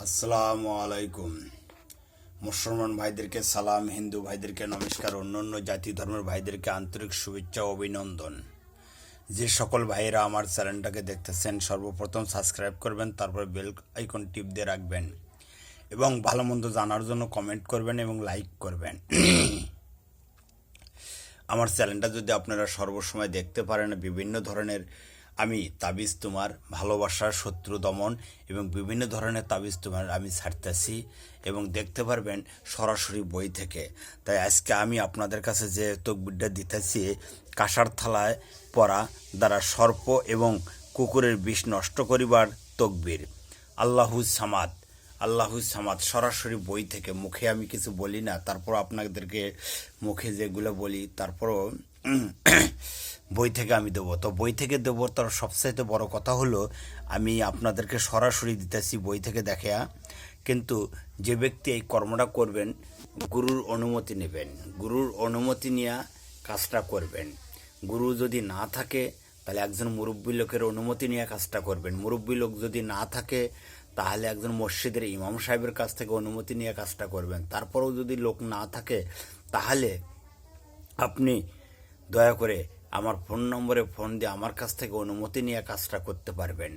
আসসালামু আলাইকুম। মুসলমান ভাইদেরকে সালাম, হিন্দু ভাইদেরকে নমস্কার, অন্যান্য জাতি ধর্মের ভাইদেরকে আন্তরিক শুভেচ্ছা ও অভিনন্দন। যে সকল ভাইয়েরা আমার চ্যানেলটাকে দেখতেছেন সর্বপ্রথম সাবস্ক্রাইব করবেন, তারপর বেল আইকন টিপ দিয়ে রাখবেন এবং ভালো মন্দ জানার জন্য কমেন্ট করবেন এবং লাইক করবেন। আমার চ্যানেলটা যদি আপনারা সর্বসময় দেখতে পারেন, বিভিন্ন ধরনের আমি তাবিজ তোমার ভালোবাসার শত্রু দমন এবং বিভিন্ন ধরনের তাবিজ তোমার আমি ছাড়তেছি এবং দেখতে পারবেন সরাসরি বই থেকে। তাই আজকে আমি আপনাদের কাছে যে তকবিরটা দিতেছি, কাঁসার থালায় পরা দ্বারা সর্প এবং কুকুরের বিষ নষ্ট করিবার তকবির। আল্লাহুস সামাদ, আল্লাহুস সামাদ, সরাসরি বই থেকে, মুখে আমি কিছু বলি না। তারপর আপনাদেরকে মুখে যেগুলো বলি তারপরও বই থেকে আমি দেবো। তো বই থেকে দেবো, তার সবচাইতে বড় কথা হলো আমি আপনাদেরকে সরাসরি দিতেছি বই থেকে দেখা। কিন্তু যে ব্যক্তি এই কর্মটা করবেন, গুরুর অনুমতি নেবেন, গুরুর অনুমতি নিয়ে কাজটা করবেন। গুরু যদি না থাকে তাহলে একজন মুরব্বী লোকের অনুমতি নিয়ে কাজটা করবেন। মুরব্বী লোক যদি না থাকে তাহলে একজন মসজিদের ইমাম সাহেবের কাছ থেকে অনুমতি নিয়ে কাজটা করবেন। তারপরেও যদি লোক না থাকে তাহলে আপনি দয়া করে আমার ফোন নম্বরে ফোন দিয়ে আমার কাছ থেকে অনুমতি নিয়ে কাজটা করতে পারবেন।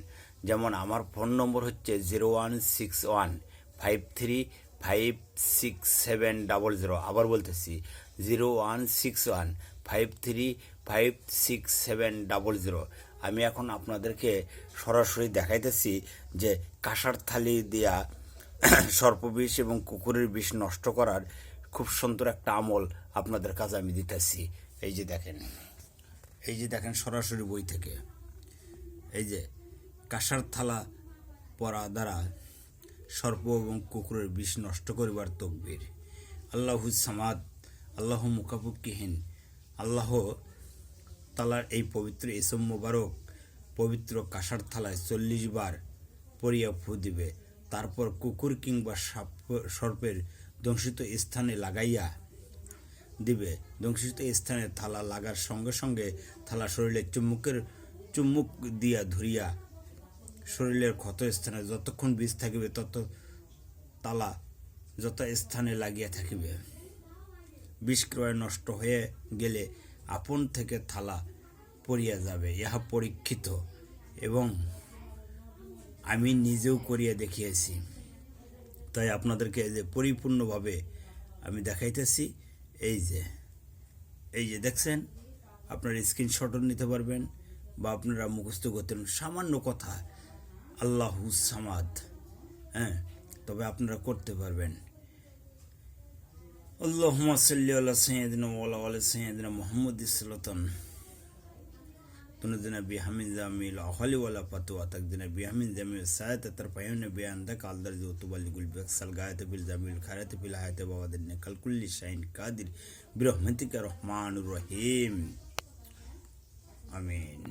যেমন আমার ফোন নম্বর হচ্ছে 0161535670। আবার বলতেছি 0161535670। আমি এখন আপনাদেরকে সরাসরি দেখাইতেছি যে কাঁসার থালি দিয়া সর্পবিষ এবং কুকুরের বিষ নষ্ট করার খুব সুন্দর একটা আমল আপনাদের কাছে আমি দিতেছি। এই যে দেখেন, এই যে দেখেন সরাসরি বই থেকে, এই যে কাঁসার থালা পরা দ্বারা সর্প এবং কুকুরের বিষ নষ্ট করিবার তকবীর। আল্লাহুস সামাদ, আল্লাহ মুখাপুক্ষিহীন, আল্লাহ তালার এই পবিত্র ইসম মোবারক পবিত্র কাঁসার থালায় 40 বার পরিয়া ফু দিবে। তারপর কুকুর কিংবা সর্পের দংশিত স্থানে লাগাইয়া দিবে। দংশিত স্থানে থালা লাগার সঙ্গে সঙ্গে থালা শরীরে চুম্বুক দিয়া ধরিয়া শরীরের ক্ষত স্থানে যতক্ষণ বীজ থাকিবে তত তালা যত স্থানে লাগিয়া থাকিবে। বিষক্রিয়া নষ্ট হয়ে গেলে আপন থেকে থালা পড়িয়া যাবে। ইহা পরীক্ষিত এবং আমি নিজেও করিয়া দেখিয়েছি। তাই আপনাদেরকে যে পরিপূর্ণভাবে আমি দেখাইতেছি। এই যে দেখছেন, আপনারা স্ক্রিনশটও নিতে পারবেন বা আপনারা মুখস্থ করতে সামান্য কথা আল্লাহুস সামাদ, তবে আপনারা করতে পারবেন। আল্লাহুম্মা সাল্লি আলা সাইয়্যিদিনা ওয়া আলা সাইয়্যিদিনা মুহাম্মাদ সাল্লাল্লাহু tunadina bihamin zamil ahli wala patwa takdina bihamin zamil sayat tarpayun biyan da kaldar jo tubal gul beksal gayat bil zamil kharat bil hayat bawadin kal kulli shayin qadir bi rahmatika rahmanur rahim. Amin.